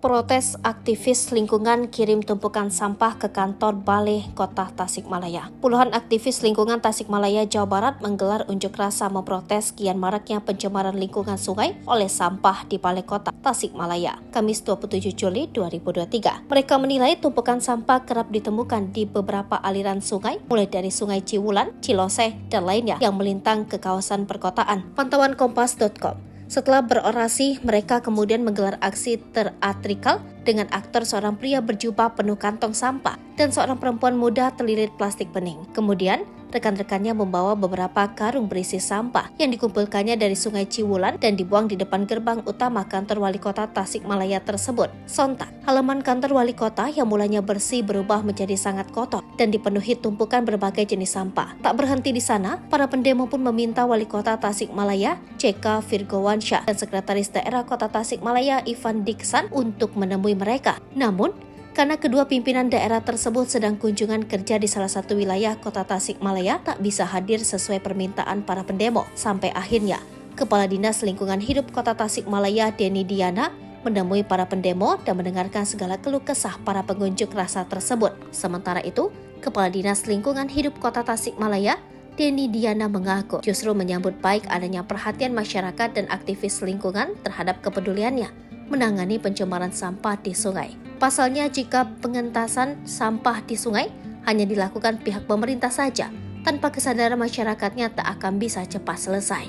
Protes aktivis lingkungan kirim tumpukan sampah ke kantor Balai Kota Tasikmalaya. Puluhan aktivis lingkungan Tasikmalaya, Jawa Barat menggelar unjuk rasa memprotes kian maraknya pencemaran lingkungan sungai oleh sampah di Balai Kota Tasikmalaya, Kamis 27 Juli 2023. Mereka menilai tumpukan sampah kerap ditemukan di beberapa aliran sungai, mulai dari Sungai Ciwulan, Ciloseh, dan lainnya yang melintang ke kawasan perkotaan. Pantauan Kompas.com. Setelah berorasi, mereka kemudian menggelar aksi teatrikal dengan aktor seorang pria berjubah penuh kantong sampah dan seorang perempuan muda terlilit plastik bening. Kemudian, rekan-rekannya membawa beberapa karung berisi sampah yang dikumpulkannya dari Sungai Ciwulan dan dibuang di depan gerbang utama kantor wali kota Tasikmalaya tersebut. Sontak, halaman kantor wali kota yang mulanya bersih berubah menjadi sangat kotor dan dipenuhi tumpukan berbagai jenis sampah. Tak berhenti di sana, para pendemo pun meminta wali kota Tasikmalaya, C.K. Virgowansyah, dan sekretaris daerah kota Tasikmalaya, Ivan Diksan, untuk menemui mereka. Namun, karena kedua pimpinan daerah tersebut sedang kunjungan kerja di salah satu wilayah kota Tasikmalaya, tak bisa hadir sesuai permintaan para pendemo. Sampai akhirnya, Kepala Dinas Lingkungan Hidup Kota Tasikmalaya, Denny Diana, menemui para pendemo dan mendengarkan segala keluh kesah para pengunjuk rasa tersebut. Sementara itu, Kepala Dinas Lingkungan Hidup Kota Tasikmalaya, Denny Diana, mengaku justru menyambut baik adanya perhatian masyarakat dan aktivis lingkungan terhadap kepeduliannya menangani pencemaran sampah di sungai. Pasalnya, jika pengentasan sampah di sungai hanya dilakukan pihak pemerintah saja, tanpa kesadaran masyarakatnya tak akan bisa cepat selesai.